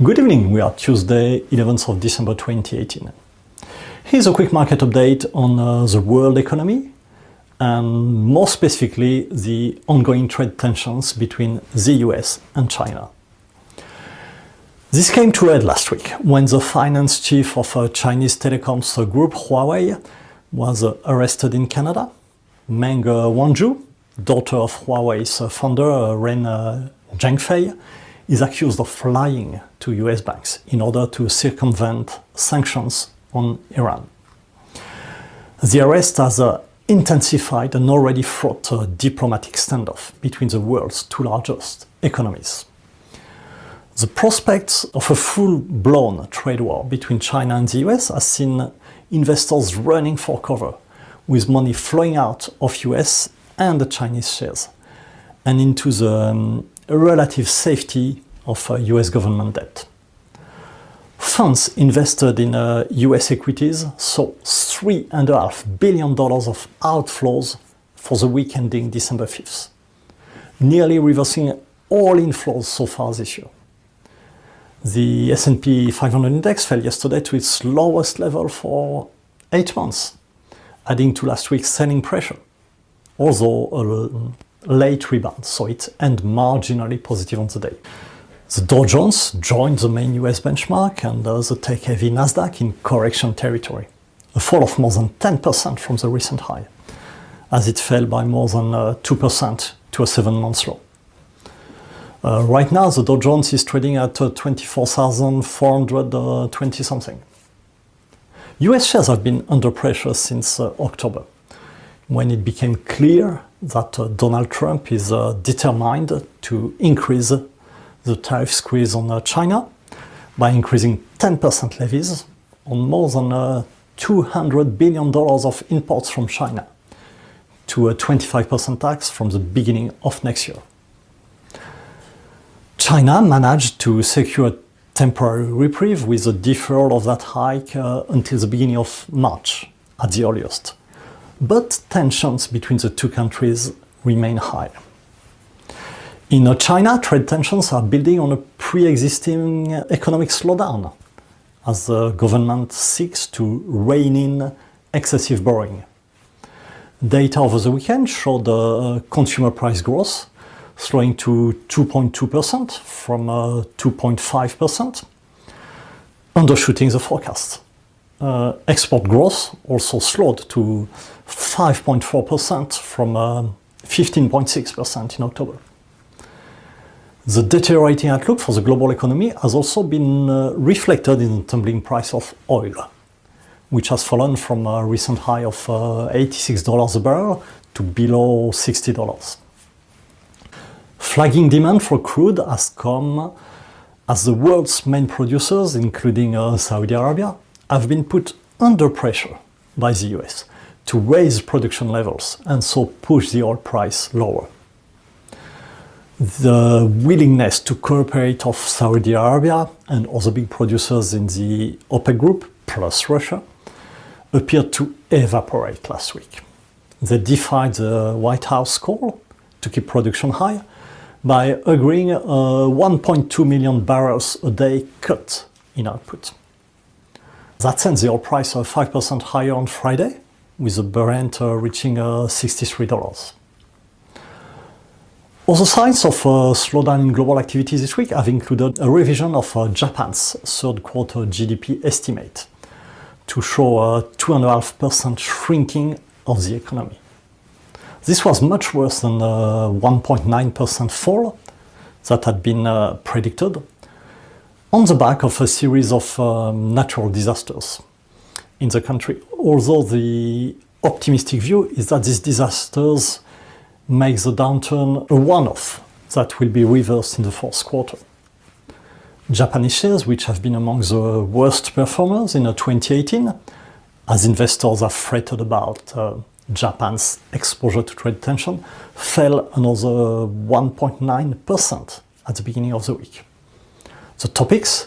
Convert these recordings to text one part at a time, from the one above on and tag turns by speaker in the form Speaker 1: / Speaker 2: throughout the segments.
Speaker 1: Good evening, we are Tuesday, 11th of December 2018. Here's a quick market update on the world economy and more specifically the ongoing trade tensions between the US and China. This came to a head last week when the finance chief of Chinese telecoms group Huawei was arrested in Canada. Meng Wanzhou, daughter of Huawei's founder Ren Zhengfei, is accused of lying to US banks in order to circumvent sanctions on Iran. The arrest has intensified an already fraught diplomatic standoff between the world's two largest economies. The prospects of a full-blown trade war between China and the US has seen investors running for cover, with money flowing out of US and Chinese shares and into the relative safety of US government debt. Funds invested in US equities saw $3.5 billion of outflows for the week ending December 5th, nearly reversing all inflows so far this year. The S&P 500 index fell yesterday to its lowest level for 8 months, adding to last week's selling pressure, although a late rebound saw it end marginally positive on the day. The Dow Jones joined the main US benchmark and the tech-heavy Nasdaq in correction territory, a fall of more than 10% from the recent high, as it fell by more than 2% to a 7-month low. Right now, the Dow Jones is trading at 24,420 something. US shares have been under pressure since October, when it became clear that Donald Trump is determined to increase the tariff squeeze on China by increasing 10% levies on more than $200 billion of imports from China to a 25% tax from the beginning of next year. China managed to secure a temporary reprieve with a deferral of that hike until the beginning of March at the earliest. But tensions between the two countries remain high. In China, trade tensions are building on a pre-existing economic slowdown as the government seeks to rein in excessive borrowing. Data over the weekend showed consumer price growth slowing to 2.2% from 2.5%, undershooting the forecast. Export growth also slowed to 5.4% from 15.6% in October. The deteriorating outlook for the global economy has also been reflected in the tumbling price of oil, which has fallen from a recent high of $86 a barrel to below $60. Flagging demand for crude has come as the world's main producers, including Saudi Arabia, have been put under pressure by the US to raise production levels and so push the oil price lower. The willingness to cooperate of Saudi Arabia and other big producers in the OPEC group, plus Russia, appeared to evaporate last week. They defied the White House call to keep production high by agreeing a 1.2 million barrels a day cut in output. That sent the oil price 5% higher on Friday, with the Brent reaching $63. Other signs of a slowdown in global activity this week have included a revision of Japan's third quarter GDP estimate to show a 2.5% shrinking of the economy. This was much worse than the 1.9% fall that had been predicted on the back of a series of natural disasters in the country, although the optimistic view is that these disasters make the downturn a one-off that will be reversed in the fourth quarter. Japanese shares, which have been among the worst performers in 2018, as investors have fretted about Japan's exposure to trade tension, fell another 1.9% at the beginning of the week. The TOPIX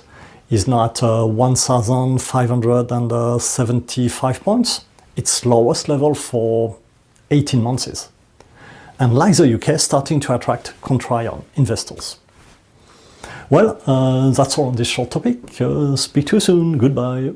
Speaker 1: is now at 1,575 points, its lowest level for 18 months. And like the UK, starting to attract contrarian investors. Well, that's all on this short topic. Speak to you soon. Goodbye.